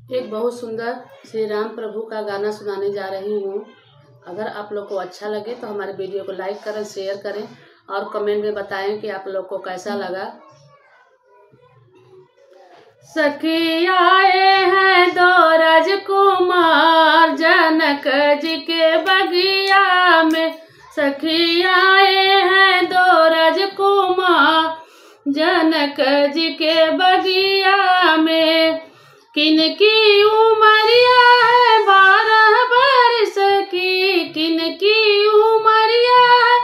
एक बहुत सुंदर श्री राम प्रभु का गाना सुनाने जा रही हूँ। अगर आप लोग को अच्छा लगे तो हमारे वीडियो को लाइक करें, शेयर करें और कमेंट में बताएं कि आप लोग को कैसा लगा। सखी आए हैं दो राजकुमार जनक जी के बगिया में। सखी आए हैं दो राजकुमार जनक जी के बगिया में। किनकी उमरिया है 12 बरस की, किनकी उमरिया है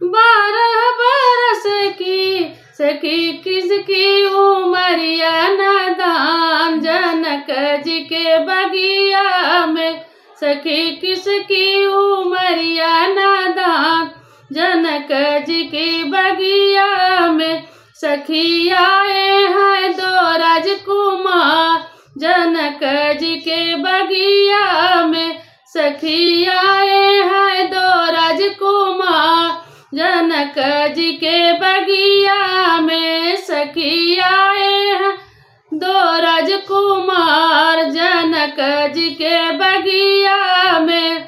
12 बरस की। सखी किसकी उमरिया नादान जनक जी के बगिया में। सखी किसकी उमरिया नादान जनक जी के बगिया में। सखी आए हैं दो राजकुमार जनक जी के बगिया में। सखी आए हैं दो राजकुमार जनक जी के बगिया में। सखी आए हैं दो राजकुमार जनक जी के बगिया में।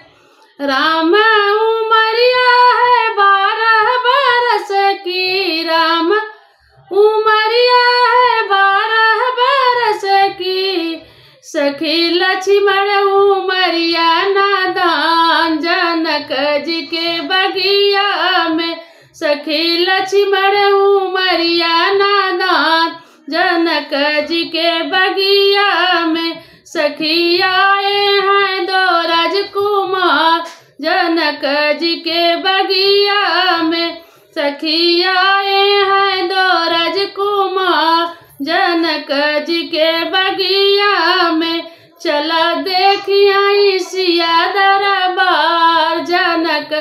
राम उमरिया है 12 बरस की, राम उमरिया है 12 बरस की। सखी लक्ष्मण उमरिया नादान जनक जी के बगिया में। सखी लक्ष्मण उमरिया नादान जनक जी के बगिया में। सखी आए हैं दो राजकुमार जनक जी के बगिया में। सखी आए हैं दो राजकुमार जनक जी के बगिया में। चला देखिए सिया दरबार जनक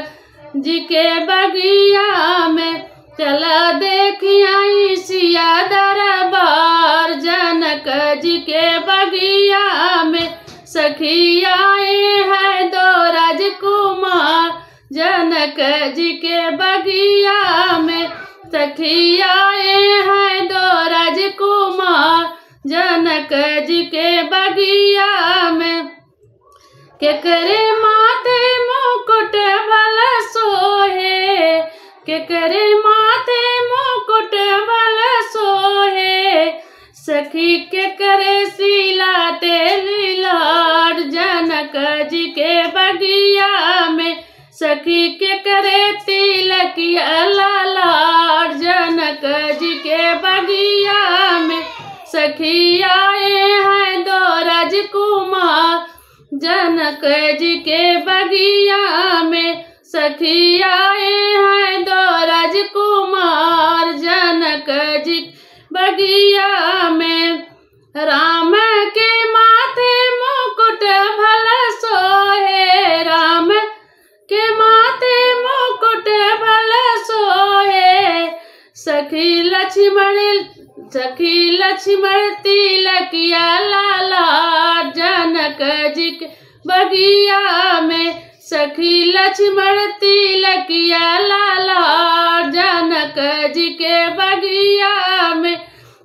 जी के बगिया में। चला देखिए सिया दरबार जनक जी के बगिया में। सखी आए हैं दो राजकुमार जनक जी के बगिया में। सखी आए हैं दो राजकुमार जनक जी के बगिया में। केकरे माथे मुकुट भल सोहे, केकरे माथे मुकुट भल सोहे। सखी केकरे सिला तेली लाड जनक जी के बगिया में। सखी केकरे तिलकिया लाड जनक जी के बगिया में। सखी आए हैं दो राजकुमार जनक जी के बगिया में। सखी आए हैं दो राजकुमार जनक जी बगिया में। राम के माथे मुकुट भल सोहे, राम के माथे मुकुट भल सोहे। सखी लक्ष्मण तिलकिया लाला जनक जी के बगिया में। सखी लक्ष्मण तिलकिया लाला जनक जी के बगिया में।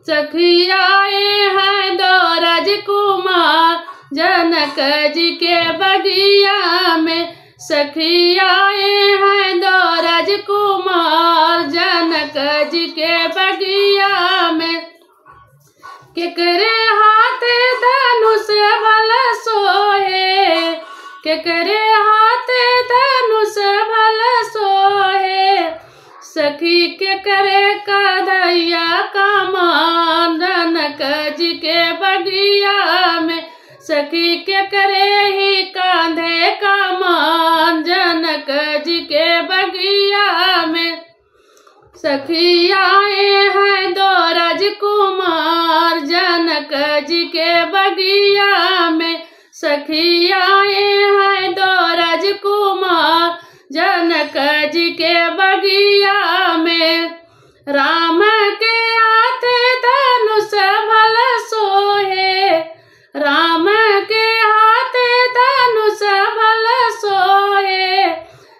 सखी आए हैं दो राजकुमार जनक जी के बगिया में। सखी आए हैं दो राजकुमार जनक जी के बगिया में। केकरे हाथे धनुष भल सोहे, केकरे हाथे धनुष भल सोहे। सखी केकरे कदैया कमान जनक जी के बगिया में। सखी केकरे ही कांधे कमान जनक जी के बगिया में। सखी आए हैं दो राजकुमार जनक जी के बगिया में। सखी आए हैं दो राजकुमार जनक जी के बगिया में। राम के हाथे धनुष भल सोहे, राम के हाथे धनुष भल सोहे।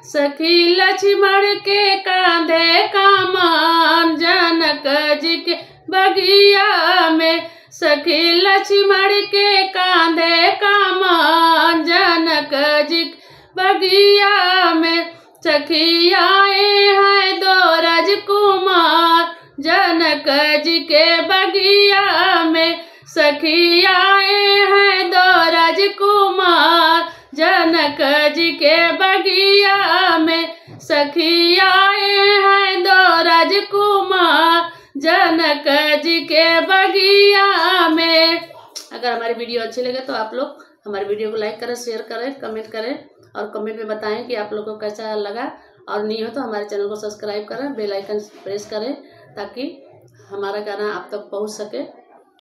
सखी लक्ष्मण के कांधे कमान जनक जी के बगिया में। सखी सखी लक्ष्मण के कांधे कामान जनक जी बगिया में सखी आए हैं दो राजकुमार जनक जी के बगिया में सखी आए हैं दो राजकुमार जनक जी के बगिया में सखी आए हैं दो राजकुमार जनक जी के बगिया में। अगर हमारी वीडियो अच्छी लगे तो आप लोग हमारे वीडियो को लाइक करें, शेयर करें, कमेंट करें और कमेंट में बताएं कि आप लोग को कैसा लगा। और नहीं हो तो हमारे चैनल को सब्सक्राइब करें, बेल आइकन प्रेस करें ताकि हमारा गाना आप तक पहुंच सके।